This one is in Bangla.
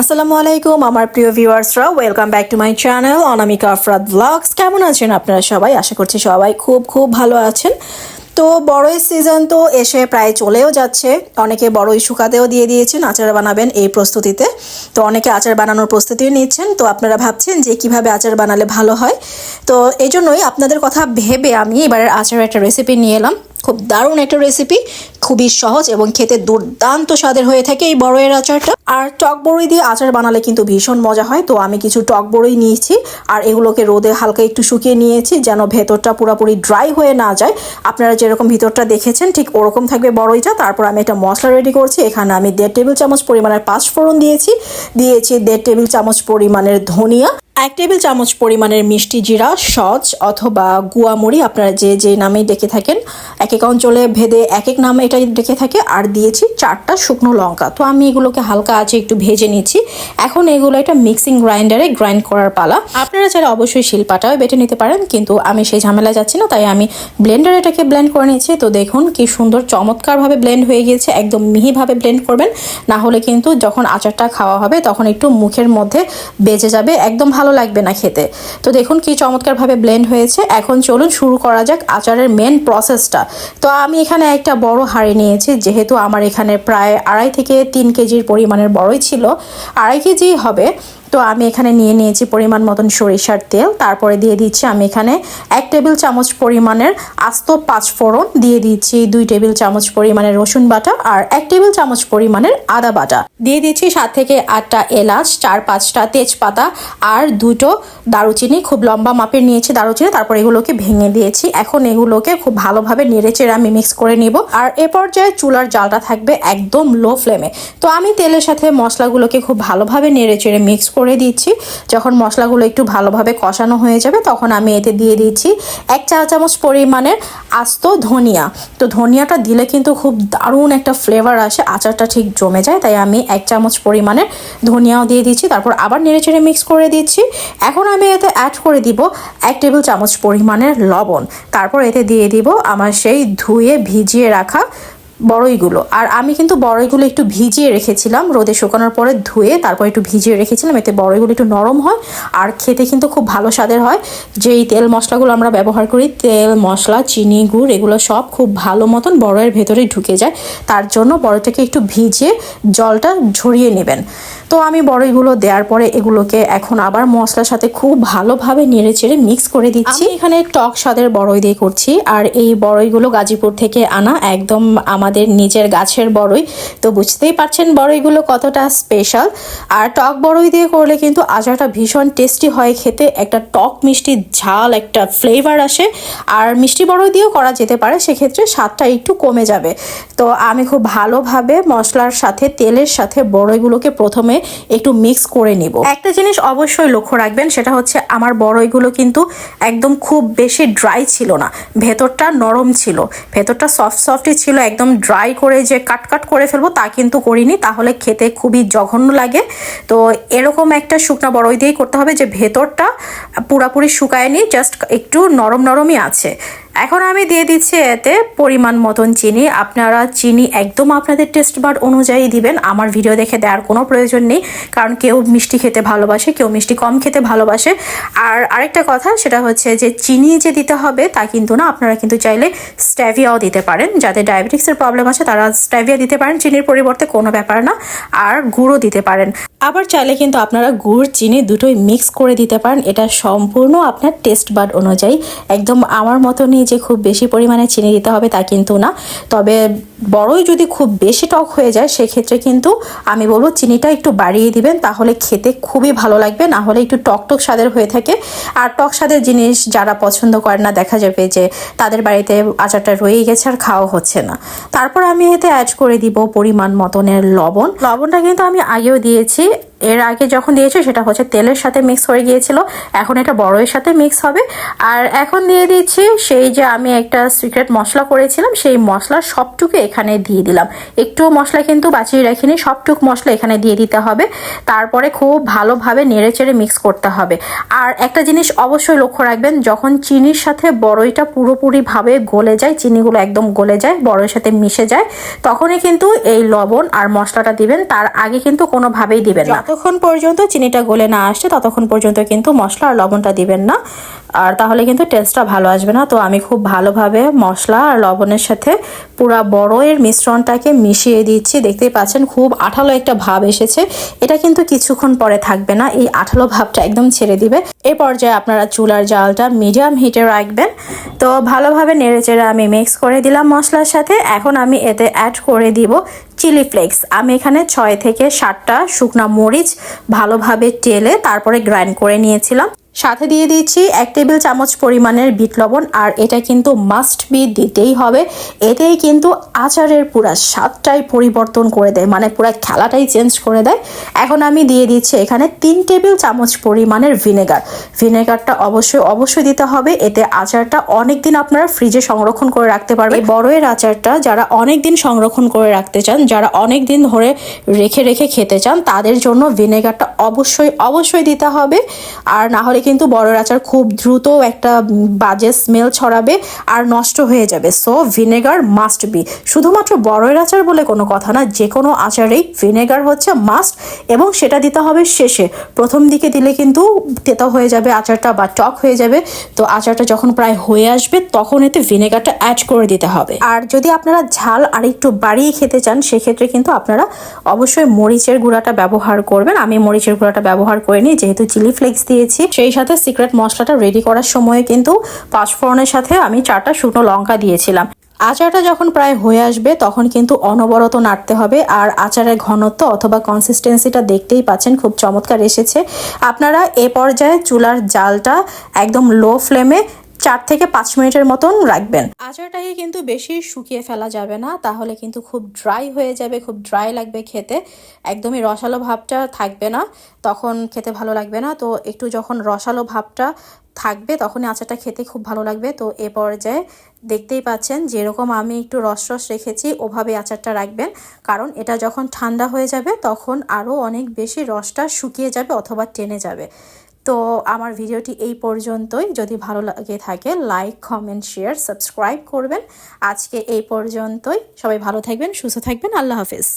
আসসালামু আলাইকুম আমার প্রিয় ভিউয়ার্সরা, welcome back to my channel Anamika Afrad blogs. কেমন আছেন আপনারা সবাই? আশা করছি সবাই খুব খুব ভালো আছেন। তো বড়ই সিজন তো এসে প্রায় চলেও যাচ্ছে। অনেকে বড়ই শুকাতেও দিয়ে দিয়েছেন আচার বানাবেন এই প্রস্তুতিতে। তো অনেকে আচার বানানোর প্রস্তুতিও নিচ্ছেন। তো আপনারা ভাবছেন যে কিভাবে আচার বানালে ভালো হয়। তো এই জন্যই আপনাদের কথা ভেবে আমি এবারের আচারের একটা রেসিপি নিয়ে এলাম। খুব দারুণ একটা রেসিপি, খুবই সহজ এবং খেতে দুর্দান্ত স্বাদের হয়ে থাকে এই বড়ইয়ের আচারটা। আর টক বড়ই দিয়ে আচার বানালে কিন্তু ভীষণ মজা হয়। তো আমি কিছু টক বড়ই নিয়েছি আর এগুলোকে রোদে হালকা একটু শুকিয়ে নিয়েছি যেন ভেতরটা পুরোপুরি ড্রাই হয়ে না যায়। আপনারা যেরকম ভিতরটা দেখেছেন ঠিক ওরকম থাকবে বড়ইটা। তারপর আমি একটা মশলা রেডি করছি। এখানে আমি 1.5 টেবিল চামচ পরিমাণের পাঁচফোড়ন দিয়েছি 1.5 টেবিল চামচ পরিমাণের ধনিয়া, 1 টেবিল চামচ পরিমাণের মিষ্টি জিরা, সজ অথবা গুয়ামরি, আপনারা যে যে নামেই ডেকে থাকেন, এক এক অঞ্চলে ভেদে এক এক নামে এটা ডেকে থাকে। আর দিয়েছি 4টা শুকনো লঙ্কা। তো আমি এগুলোকে হালকা আছে একটু ভেজে নিচ্ছি। এখন এগুলো একটা মিক্সিং গ্রাইন্ডারে গ্রাইন্ড করার পালা। আপনারা চাইলে অবশ্যই শিলপাটাও বেটে নিতে পারেন, কিন্তু আমি সেই ঝামেলা যাচ্ছি না, তাই আমি ব্লেন্ডারে এটাকে ব্লেন্ড করে নিচ্ছি। তো দেখুন কি সুন্দর চমৎকারভাবে ব্লেন্ড হয়ে গিয়েছে। একদম মিহিভাবে ব্লেন্ড করবেন, না হলে কিন্তু যখন আচারটা খাওয়া হবে তখন একটু মুখের মধ্যে বেজে যাবে, একদম ভালো লাগবে না খেতে। তো দেখুন কি চমৎকারভাবে ব্লেন্ড হয়েছে। এখন চলুন শুরু করা যাক আচারের মেন প্রসেসটা। তো আমি এখানে একটা বড় হাঁড়ি নিয়েছি, যেহেতু আমার এখানে প্রায় 2.5 থেকে 3 কেজির পরিমাণের বড়ই ছিল, 2.5 কেজি হবে। তো আমি এখানে নিয়ে নিয়েছি পরিমাণ মতন সরিষার তেল। তারপরে দিয়ে দিচ্ছি আমি এখানে 1 টেবিল চামচ পরিমাণের আস্ত পাঁচফোড়ন, দিয়ে দিচ্ছি 2 টেবিল চামচ পরিমাণের রসুন বাটা আর 1 টেবিল চামচ পরিমাণের আদা বাটা, দিয়ে দিচ্ছি 7 থেকে 8টা এলাচ, 4-5টা তেজপাতা আর 2টো দারুচিনি, খুব লম্বা মাপের নিয়েছি দারুচিনি। তারপর এগুলোকে ভেঙে দিয়েছি। এখন এগুলোকে খুব ভালোভাবে নেড়েচেড়ে আমি মিক্স করে নিব। আর এ পর্যায়ে চুলার জালটা থাকবে একদম লো ফ্লেমে। তো আমি তেলের সাথে মশলাগুলোকে খুব ভালোভাবে নেড়েচেড়ে মিক্স করে দিচ্ছি। যখন মশলাগুলো একটু ভালোভাবে কষানো হয়ে যাবে তখন আমি এতে দিয়ে দিচ্ছি 1 চা চামচ পরিমাণের আস্ত ধনিয়া। তো ধনিয়াটা দিলে কিন্তু খুব দারুণ একটা ফ্লেভার আসে, আচারটা ঠিক জমে যায়। তাই আমি 1 চামচ পরিমাণের ধনিয়াও দিয়ে দিচ্ছি। তারপর আবার নেড়েচেড়ে মিক্স করে দিচ্ছি। এখন আমি এতে অ্যাড করে দিব 1 টেবিল চামচ পরিমাণের লবণ। তারপর এতে দিয়ে দিব আমার সেই ধুয়ে ভিজিয়ে রাখা বড়ইগুলো। আর আমি কিন্তু বড়ইগুলো একটু ভিজিয়ে রেখেছিলাম, রোদে শুকানোর পরে ধুয়ে তারপর একটু ভিজিয়ে রেখেছিলাম। এতে বড়ইগুলো একটু নরম হয় আর খেতে কিন্তু খুব ভালো স্বাদের হয়। যেই তেল মশলাগুলো আমরা ব্যবহার করি, তেল মশলা চিনি গুড় এগুলো সব খুব ভালো মতন বড়ইয়ের ভেতরে ঢুকে যায়। তার জন্য বড়ইটাকে একটু ভিজিয়ে জলটা ঝরিয়ে নেবেন। তো আমি বড়ইগুলো দেওয়ার পরে এগুলোকে এখন আবার মশলার সাথে খুব ভালোভাবে নেড়েচেড়ে মিক্স করে দিচ্ছি। এখানে টক স্বাদের বড়ই দিয়ে করছি। আর এই বড়ইগুলো গাজীপুর থেকে আনা, একদম আমাদের নিজের গাছের বড়ই। তো বুঝতেই পারছেন বড়ইগুলো কতটা স্পেশাল। আর টক বড়ই দিয়ে করলে কিন্তু আচারটা ভীষণ টেস্টি হয় খেতে, একটা টক মিষ্টি ঝাল একটা ফ্লেভার আসে। আর মিষ্টি বড়ই দিয়েও করা যেতে পারে, সেক্ষেত্রে স্বাদটা একটু কমে যাবে। তো আমি খুব ভালোভাবে মশলার সাথে তেলের সাথে বড়ইগুলোকে প্রথমে একটু মিক্স করে নিব। একটা জিনিস অবশ্যই লক্ষ্য রাখবেন, সেটা হচ্ছে আমার বড়ইগুলো কিন্তু একদম খুব বেশি ড্রাই ছিল না, ভেতরটা নরম ছিল, ভেতরটা সফটই ছিল। একদম ড্রাই করে যে কাট করে ফেলবো তা কিন্তু করিনি, তাহলে খেতে খুবই জঘন্য লাগে। তো এরকম একটা শুকনো বড়ই দিয়েই করতে হবে, যে ভেতরটা পুরোপুরি শুকায়নি, জাস্ট একটু নরমই আছে। এখন আমি দিয়ে দিচ্ছি এতে পরিমাণ মতন চিনি। আপনারা চিনি একদম আপনাদের টেস্ট বাড অনুযায়ী দিবেন, আমার ভিডিও দেখে দেওয়ার কোনো প্রয়োজন নেই, কারণ কেউ মিষ্টি খেতে ভালোবাসে, কেউ মিষ্টি কম খেতে ভালোবাসে। আর আরেকটা কথা, সেটা হচ্ছে যে চিনি যে দিতে হবে তা কিন্তু না, আপনারা কিন্তু চাইলে স্ট্যাভিয়াও দিতে পারেন। যাদের ডায়াবেটিক্সের প্রবলেম আছে তারা স্ট্যাভিয়া দিতে পারেন চিনির পরিবর্তে, কোনো ব্যাপার না। আর গুঁড়ো দিতে পারেন, আবার চাইলে কিন্তু আপনারা গুড় চিনি দুটোই মিক্স করে দিতে পারেন। এটা সম্পূর্ণ আপনার টেস্ট বাড অনুযায়ী। একদম আমার মতনই যে খুব বেশি পরিমাণে চিনি দিতে হবে তা কিন্তু না। তবে বড়ই যদি খুব বেশি টক হয়ে যায় সেক্ষেত্রে কিন্তু আমি বলবো চিনিটা একটু বাড়িয়ে দিবেন, তাহলে খেতে খুবই ভালো লাগবে। না হলে একটু টক স্বাদের হয়ে থাকে। আর টক স্বাদের জিনিস যারা পছন্দ করে না, দেখা যাবে যে তাদের বাড়িতে আচারটা রয়েই গেছে আর খাওয়া হচ্ছে না। তারপর আমি এতে অ্যাড করে দিব পরিমাণ মতনের লবণ। লবণটা কিন্তু আমি আগেও দিয়েছি, এর আগে যখন দিয়েছি সেটা হচ্ছে তেলের সাথে মিক্স হয়ে গিয়েছিল, এখন এটা বড়ইয়ের সাথে মিক্স হবে। আর এখন দিয়ে দিচ্ছি সেই যে আমি একটা সিক্রেট মশলা করেছিলাম, সেই মশলা সবটুকু এখানে দিয়ে দিলাম। একটু মশলা কিন্তু বাঁচিয়ে রাখিনি, সবটুকু মশলা এখানে দিয়ে দিতে হবে। তারপরে খুব ভালোভাবে নেড়েচেড়ে মিক্স করতে হবে। আর একটা জিনিস অবশ্যই লক্ষ্য রাখবেন, যখন চিনির সাথে বড়ইটা পুরোপুরিভাবে গলে যায়, চিনিগুলো একদম গলে যায়, বড়ইয়ের সাথে মিশে যায়, তখনই কিন্তু এই লবণ আর মশলাটা দিবেন। তার আগে কিন্তু কোনোভাবেই দিবেন না। যতক্ষণ পর্যন্ত চিনিটা গলে না আসছে ততক্ষণ পর্যন্ত কিন্তু মশলা আর লবণটা দিবেন না, আর তাহলে কিন্তু টেস্টটা ভালো আসবে না। তো আমি খুব ভালোভাবে মশলা আর লবণের সাথে পুরা বড়ইয়ের মিশ্রণটাকে মিশিয়ে দিচ্ছি। দেখতেই পাচ্ছেন খুব আঠালো একটা ভাব এসেছে। এটা কিন্তু কিছুক্ষণ পরে থাকবে না, এই আঠালো ভাবটা একদম ছেড়ে দিবে। এই পর্যায়ে আপনারা চুলার জালটা মিডিয়াম হিটে রাখবেন। তো ভালোভাবে নেড়েচেড়ে আমি মিক্স করে দিলাম মশলার সাথে। এখন আমি এতে অ্যাড করে দিব চিলি ফ্লেক্স। আমি এখানে 6 থেকে 7টা শুকনা মরিচ ভালোভাবে টেলে তারপরে গ্রাইন্ড করে নিয়েছিলাম। সাথে দিয়ে দিচ্ছি 1 টেবিল চামচ পরিমাণের বিট লবণ, আর এটা কিন্তু মাস্ট বি দিতেই হবে। এতেই কিন্তু আচারের পুরা স্বাদটাই পরিবর্তন করে দেয়, মানে পুরা খেলাটাই চেঞ্জ করে দেয়। এখন আমি দিয়ে দিচ্ছি এখানে 3 টেবিল চামচ পরিমাণের ভিনেগার। ভিনেগারটা অবশ্যই দিতে হবে, এতে আচারটা অনেক দিন আপনারা ফ্রিজে সংরক্ষণ করে রাখতে পারবেন। এই বড়ইয়ের আচারটা যারা অনেক দিন সংরক্ষণ করে রাখতে চান, যারা অনেক দিন ধরে রেখে খেতে চান, তাদের জন্য ভিনেগারটা অবশ্যই দিতে হবে। আর না হলে কিন্তু বড়ের আচার খুব দ্রুত একটা বাজে স্মেল ছড়াবে আর নষ্ট হয়ে যাবে। So vinegar must be. শুধুমাত্র বড়ের আচার বলে কোনো কথা না, যে কোনো আচারেই ভিনেগার হচ্ছে মাস্ট, এবং সেটা দিতে হবে শেষে। প্রথম দিকে দিলে কিন্তু তেতো হয়ে যাবে আচারটা বা টক হয়ে যাবে। তো আচারটা যখন প্রায় হয়ে আসবে তখন এতে ভিনেগারটা অ্যাড করে দিতে হবে। আর যদি আপনারা ঝাল আর একটু বাড়িয়ে খেতে চান সেক্ষেত্রে কিন্তু আপনারা অবশ্যই মরিচের গুঁড়াটা ব্যবহার করবেন। আমি মরিচের গুঁড়াটা ব্যবহার করিনি, যেহেতু চিলি ফ্লেক্স দিয়েছি। সেই সাথে সিক্রেট মশলাটা রেডি করার সময় কিন্তু পাঁচফোড়নের সাথে আমি 4টা শুকনো লঙ্কা দিয়েছিলাম। আচারটা যখন প্রায় হয়ে আসবে তখন কিন্তু অনবরত নাড়তে হবে। আর আচারের ঘনত্ব অথবা কনসিস্টেন্সিটা দেখতেই পাচ্ছেন খুব চমৎকার এসেছে। আপনারা এ পর্যায়ে চুলার জালটা একদম লো ফ্লেমে 4 থেকে 5 মিনিটের মতন রাখবেন। আচারটাকে কিন্তু বেশি শুকিয়ে ফেলা যাবে না, তাহলে কিন্তু খুব ড্রাই হয়ে যাবে, খুব ড্রাই লাগবে খেতে। একদমই রসালো ভাবটা থাকবে না, তখন খেতে ভালো লাগবে না। তো একটু যখন রসালো ভাবটা থাকবে তখনই আচারটা খেতে খুব ভালো লাগবে। তো এ পর্যায়ে দেখতেই পাচ্ছেন যেরকম আমি একটু রস রেখেছি ওভাবে আচারটা রাখবেন, কারণ এটা যখন ঠান্ডা হয়ে যাবে তখন আরও অনেক বেশি রসটা শুকিয়ে যাবে অথবা টেনে যাবে। তো আমার ভিডিওটি এই পর্যন্তই। যদি ভালো লাগে থাকে লাইক, কমেন্ট, শেয়ার, সাবস্ক্রাইব করবেন। আজকে এই পর্যন্তই। সবাই ভালো থাকবেন, সুস্থ থাকবেন। আল্লাহ হাফেজ।